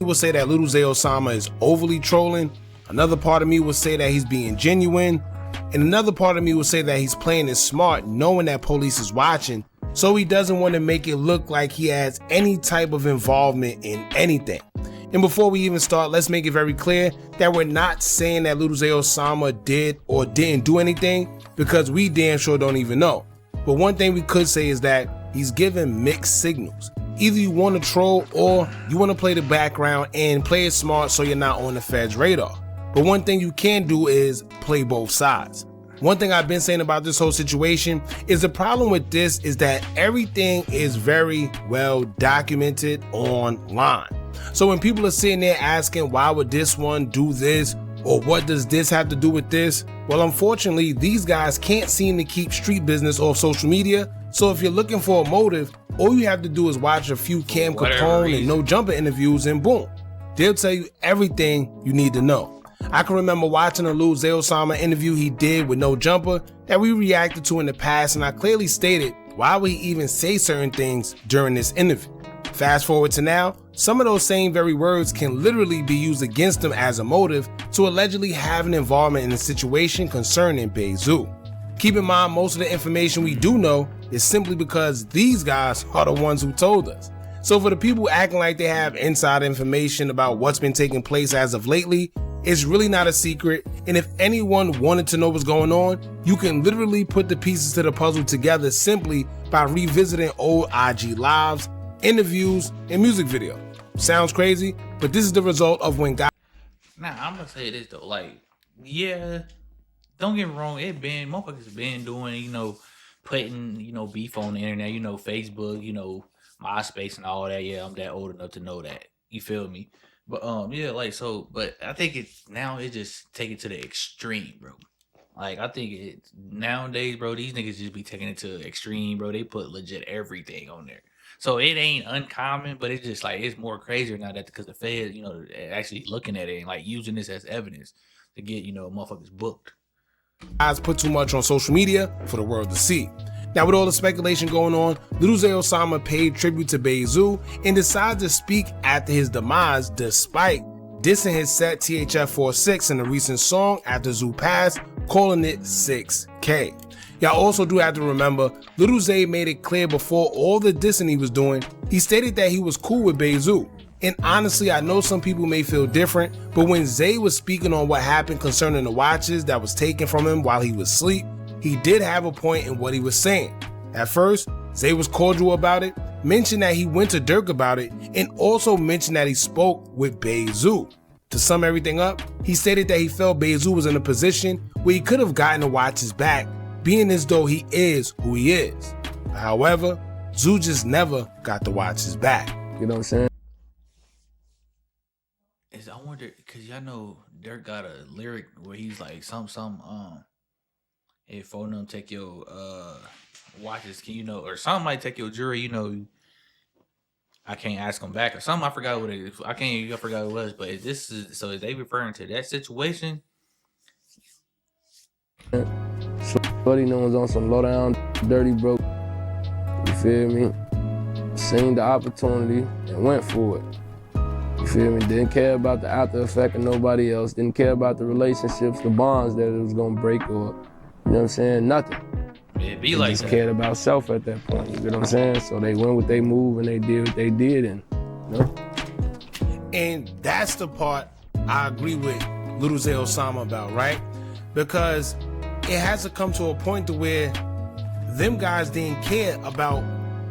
will say that Lil Zay Osama is overly trolling. Another part of me will say that he's being genuine. And another part of me will say that he's playing it smart, knowing that police is watching, so he doesn't want to make it look like he has any type of involvement in anything. And before we even start, let's make it very clear that we're not saying that Lil Zay Osama did or didn't do anything, because we damn sure don't even know. But one thing we could say is that he's giving mixed signals. Either you want to troll or you want to play the background and play it smart so you're not on the Fed's radar. But one thing you can do is play both sides. One thing I've been saying about this whole situation is the problem with this is that everything is very well documented online. So when people are sitting there asking, why would this one do this? Or what does this have to do with this? Well, unfortunately, these guys can't seem to keep street business off social media. So if you're looking for a motive, all you have to do is watch a few Cam Capone and No Jumper interviews and boom, they'll tell you everything you need to know. I can remember watching a Lil Zay Osama interview he did with No Jumper that we reacted to in the past, and I clearly stated why would he even say certain things during this interview. Fast forward to now, some of those same very words can literally be used against him as a motive to allegedly have an involvement in a situation concerning Bey Zoo. Keep in mind, most of the information we do know is simply because these guys are the ones who told us. So for the people acting like they have inside information about what's been taking place as of lately, it's really not a secret, and if anyone wanted to know what's going on, you can literally put the pieces to the puzzle together simply by revisiting old IG lives, interviews, and music videos. Sounds crazy, but this is the result of when guys... Now, I'm gonna say this though, like, yeah, don't get me wrong, motherfuckers been doing, putting, beef on the internet, Facebook, MySpace and all that. Yeah, I'm that old enough to know that. You feel me? But but I think it just take it to the extreme, bro. Like, I think nowadays, bro, these niggas just be taking it to the extreme, bro. They put legit everything on there. So it ain't uncommon, but it's just like, it's more crazier now that because the Fed, actually looking at it and like using this as evidence to get, motherfuckers booked. Guys put too much on social media for the world to see. Now, with all the speculation going on, Lil Zay Osama paid tribute to Bey Zoo and decided to speak after his demise, despite dissing his set THF 46 in a recent song after Zoo passed, calling it 6K. Y'all also do have to remember, Lil Zay made it clear before all the dissing he was doing, he stated that he was cool with Bey Zoo. And honestly, I know some people may feel different, but when Zay was speaking on what happened concerning the watches that was taken from him while he was asleep, he did have a point in what he was saying. At first, Zay was cordial about it, mentioned that he went to Dirk about it, and also mentioned that he spoke with Bey Zoo. To sum everything up, he stated that he felt Bey Zoo was in a position where he could have gotten the watches back, being as though he is who he is. However, Zoo just never got the watches back. You know what I'm saying? I wonder, cause y'all know Dirk got a lyric where he's like, if phone them take your watches, can or something might take your jewelry, I can't ask them back or something. I forgot what it is. I forgot what it was, but is they referring to that situation? Somebody knows on some low down, dirty broke. You feel me? Seen the opportunity and went for it. You feel me? Didn't care about the after effect of nobody else. Didn't care about the relationships, the bonds that it was gonna break or, you know what I'm saying? Nothing. It be like just that. Cared about self at that point. You know what I'm saying? So they went with their move and they did what they did, and And that's the part I agree with Lil Zay Osama about, right? Because it has to come to a point to where them guys didn't care about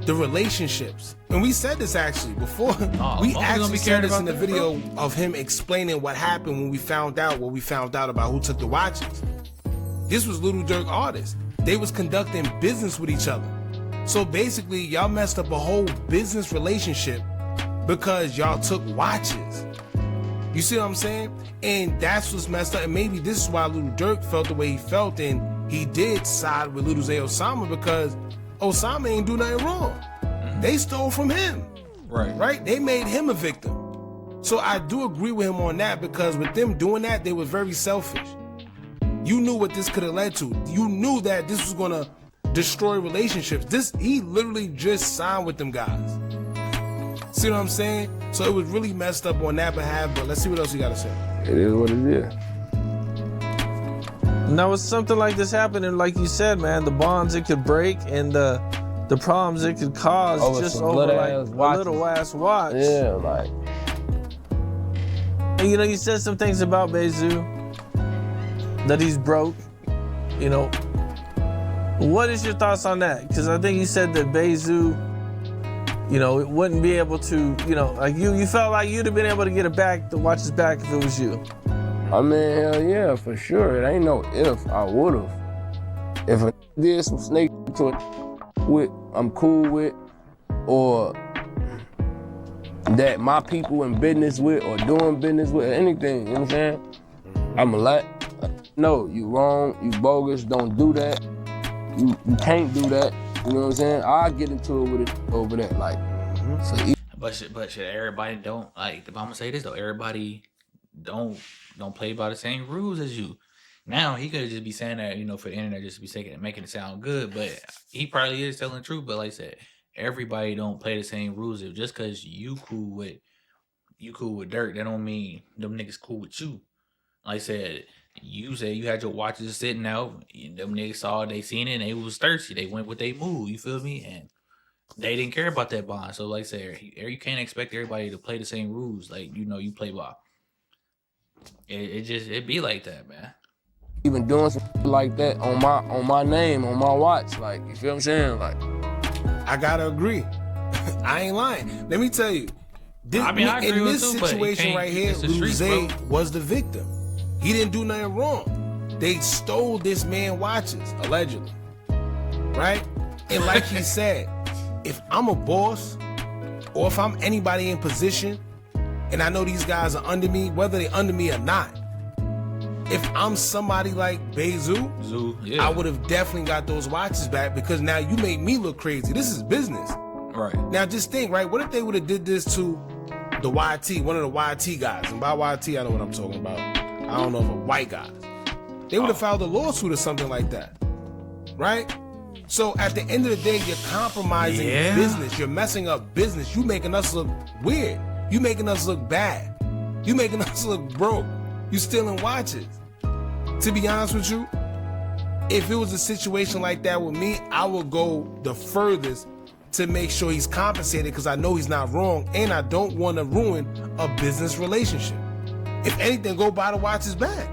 the relationships. And we said this actually before. We actually said this in the video of him explaining what happened when we found out what we found out about who took the watches. This was Little Dirk artists. They was conducting business with each other. So basically, y'all messed up a whole business relationship because y'all took watches. You see what I'm saying? And that's what's messed up. And maybe this is why Little Dirk felt the way he felt, and he did side with Lil Zay Osama because Osama ain't do nothing wrong. They stole from him. Right? They made him a victim. So I do agree with him on that, because with them doing that, they were very selfish. You knew what this could have led to. You knew that this was gonna destroy relationships. He literally just signed with them guys. See what I'm saying? So it was really messed up on that behalf, but let's see what else you got to say. It is what it is. Now, with something like this happening, like you said, man, the bonds it could break and the problems it could cause just over like a little ass watch. Yeah, like. And, you know, you said some things about Bezu, that he's broke, you know. What is your thoughts on that? Because I think you said that Bezu, you know, it wouldn't be able to, you know, like you felt like you'd have been able to get it back, the watches back if it was you. I mean, hell yeah, for sure. It ain't no if, I would've. If I did some snake to it with, I'm cool with, or that my people in business with or doing business with, or anything, you know what I'm saying? I'ma let, no, you wrong, you bogus, don't do that. You can't do that, you know what I'm saying? I'll get into it with it over that, like, so. But should everybody don't, like, if I'm gonna say this though, everybody don't play by the same rules as you. Now he could just be saying that, you know, for the internet, just to be saying it, making it sound good, but he probably is telling the truth. But like I said, everybody don't play the same rules. If just cause you cool with Dirk, that don't mean them niggas cool with you. Like I said you had your watches sitting out, and them niggas saw it, they seen it, and they was thirsty. They went with their mood, you feel me? And they didn't care about that bond. So like I said, you can't expect everybody to play the same rules. Like, you know, you play by. It be like that, man. Even doing something like that on my name, on my watch, like, you feel what I'm saying? Like, I gotta agree. I ain't lying. Let me tell you. I agree in with this too, situation right here, Lil Zay was the victim. He didn't do nothing wrong. They stole this man watches, allegedly. Right? And like he said, if I'm a boss, or if I'm anybody in position, and I know these guys are under me, whether they under me or not, if I'm somebody like Bezu, yeah. I would have definitely got those watches back, because now you made me look crazy. This is business. Right. Now just think, right? What if they would have did this to the YT, one of the YT guys? And by YT, I know what I'm talking about. I don't know if a white guy. They would have filed a lawsuit or something like that. Right? So at the end of the day, you're compromising business. You're messing up business. You making us look weird. You making us look bad. You making us look broke. You stealing watches. To be honest with you, if it was a situation like that with me, I would go the furthest to make sure he's compensated, because I know he's not wrong, and I don't want to ruin a business relationship. If anything, go buy the watches back,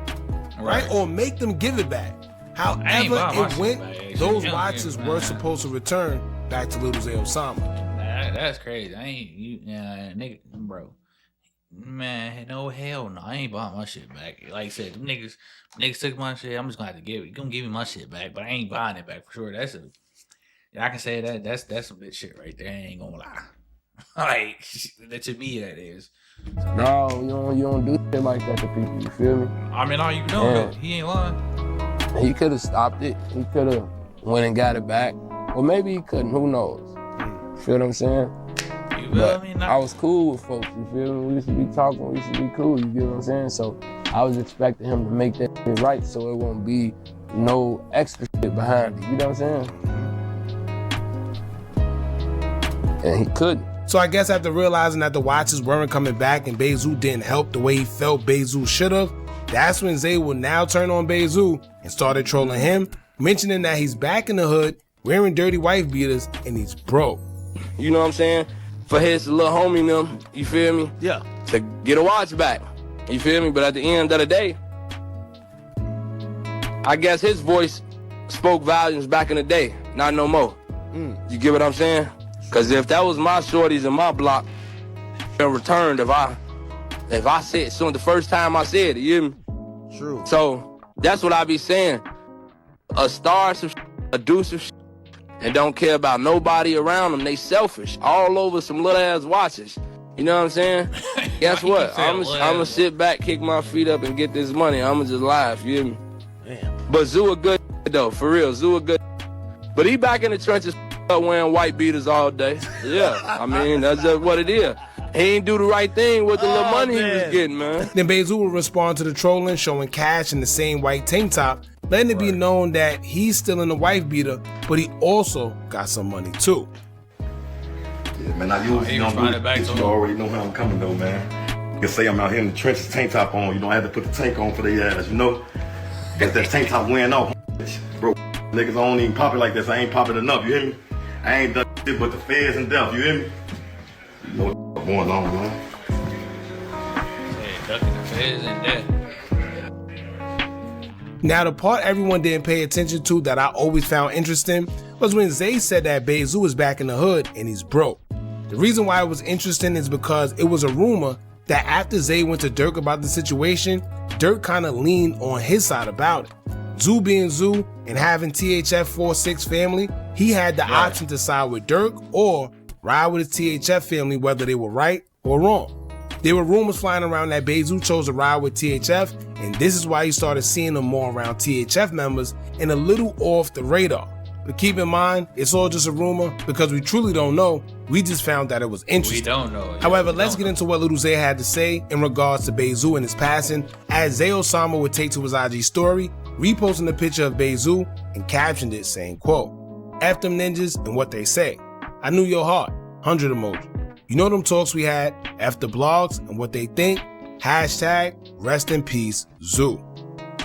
right? Or make them give it back. However it went, those watches were supposed to return back to Lil Zay Osama. Nah, that's crazy. Nigga, bro. Man, no, hell no. I ain't buying my shit back. Like I said, them niggas took my shit. I'm just gonna have to give it. Gonna give me my shit back, but I ain't buying it back for sure. I can say that's some bitch shit right there. I ain't gonna lie. Like, that to me, that is. no, you don't do shit like that to people. You feel me? I mean, all you know, he ain't lying. He could have stopped it. He could have went and got it back, or maybe he couldn't. Who knows? You feel what I'm saying? I was cool with folks, you feel me? We used to be talking, we used to be cool, you get what I'm saying? So I was expecting him to make that shit right, so it won't be no extra shit behind it, you know what I'm saying? And he couldn't. So I guess after realizing that the watches weren't coming back and Bezu didn't help the way he felt Bezu should have, that's when Zay will now turn on Bezu and started trolling him, mentioning that he's back in the hood, wearing dirty wife beaters, and he's broke. You know what I'm saying? For his little homie them, you feel me? Yeah. To get a watch back, you feel me? But at the end of the day, I guess his voice spoke volumes back in the day, not no more. You get what I'm saying? Because if that was my shorties in my block, been returned if I said so the first time I said it, you hear me? True. So that's what I be saying. A star some a do some and don't care about nobody around them. They selfish all over some little ass watches. You know what I'm saying? Guess what? I'm gonna sit back, kick my feet up, and get this money. I'm gonna just laugh. You hear me? Damn. But Zoo a good though, for real. Zoo a good. But he back in the trenches wearing white beaters all day. Yeah, I mean that's just what it is. He ain't do the right thing with the little money he was getting, man. Then Bezu will respond to the trolling, showing Cash in the same white tank top, letting it be known that he's still in the wife beater, but he also got some money too. Yeah, man, I usually don't do it. You already know how I'm coming, though, man. You can say I'm out here in the trenches, tank top on. You don't have to put the tank on for their ass, you know? Got that tank top wearing off. Bro, niggas don't even pop it like this. I ain't popping enough, you hear me? I ain't done shit but the feds and death, you hear me? You know what's going on, man. Yeah, ducking the feds and death. Now, the part everyone didn't pay attention to that I always found interesting was when Zay said that Bezu is back in the hood and he's broke. The reason why it was interesting is because it was a rumor that after Zay went to Dirk about the situation, Dirk kind of leaned on his side about it. Zoo being Zoo and having THF 46 family, he had the option to side with Dirk or ride with his THF family, whether they were right or wrong. There were rumors flying around that Bezu chose to ride with THF, and this is why you started seeing him more around THF members and a little off the radar. But keep in mind, it's all just a rumor because we truly don't know. We just found that it was interesting. We don't know. Yeah, however, let's get into what Lil Zay had to say in regards to Bezu and his passing, as Zay Osama would take to his IG story, reposting a picture of Bezu and captioned it saying, quote, "F them ninjas and what they say. I knew your heart, 100 emoji. You know them talks we had, F the blogs and what they think, hashtag rest in peace, Zoo."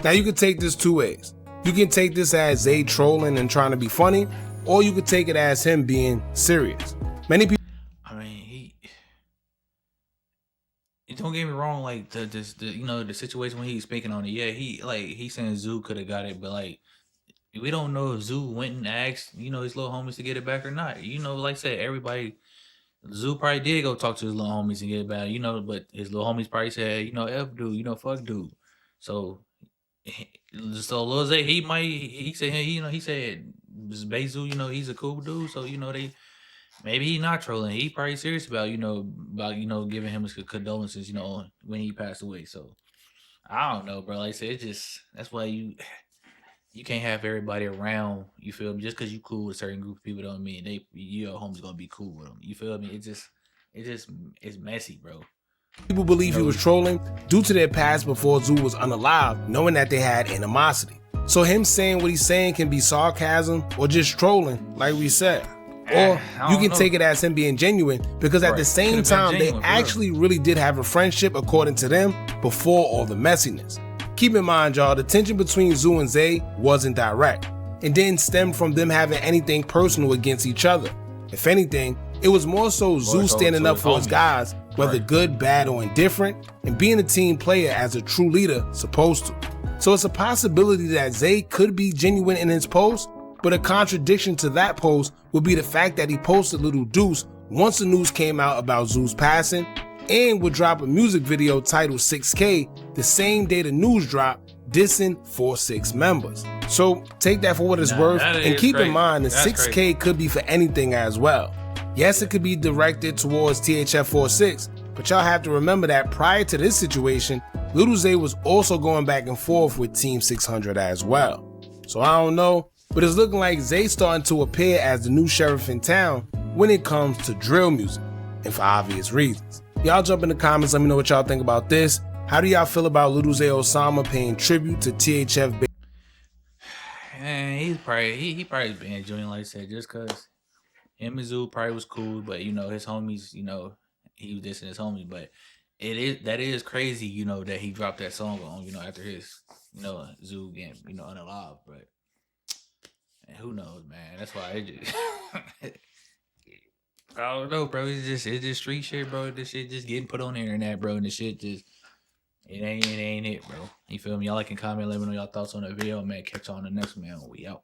Now you can take this two ways. You can take this as Zay trolling and trying to be funny, or you could take it as him being serious. Many people, I mean, don't get me wrong, like the you know, the situation when he's speaking on it, yeah, he's saying Zoo could have got it, but like we don't know if Zoo went and asked, you know, his little homies to get it back or not. You know, like I said, everybody, Zoo probably did go talk to his little homies and get it back, you know, but his little homies probably said, you know, F dude, you know, fuck dude. So Lil Zay, he said Bezu, you know, he's a cool dude, so you know maybe he not trolling. He probably serious about giving him his condolences, you know, when he passed away. So I don't know, bro. Like I said, it's just that's why you can't have everybody around. You feel me? Just because you cool with a certain group of people don't mean your homies gonna be cool with them. You feel me? It's messy, bro. People believe he was trolling due to their past before Zoo was unalive, knowing that they had animosity. So him saying what he's saying can be sarcasm or just trolling, like we said. Or you can take it as him being genuine, because at the same time, they actually really did have a friendship according to them before all the messiness. Keep in mind, y'all, the tension between Zoo and Zay wasn't direct and didn't stem from them having anything personal against each other. If anything, it was more so Zoo standing up for his guys, whether good, bad, or indifferent, and being a team player as a true leader supposed to. So it's a possibility that Zay could be genuine in his post, but a contradiction to that post would be the fact that he posted Little Deuce once the news came out about Zoo's passing, and would drop a music video titled 6K the same day the news dropped, dissing 46 members. So take that for what it's worth, and keep in mind the 6K could be for anything as well. Yes, it could be directed towards THF 46, but y'all have to remember that prior to this situation, Lil Zay was also going back and forth with Team 600 as well. So I don't know, but it's looking like Zay's starting to appear as the new sheriff in town when it comes to drill music, and for obvious reasons. Y'all jump in the comments, let me know what y'all think about this. How do y'all feel about Lil Zay Osama paying tribute to THF? Man, he probably been joining, like I said, just cause him and Zoo probably was cool, but you know, his homies, you know, he was dissing his homies, but that is crazy, you know, that he dropped that song on, you know, after his, you know, Zoo getting, you know, unalive, but and who knows, man. That's why it just I don't know, bro. It's just street shit, bro. This shit just getting put on the internet, bro, and the shit just it ain't it, bro. You feel me? Y'all like and comment, let me know y'all thoughts on the video, man. Catch y'all on the next one, man. We out.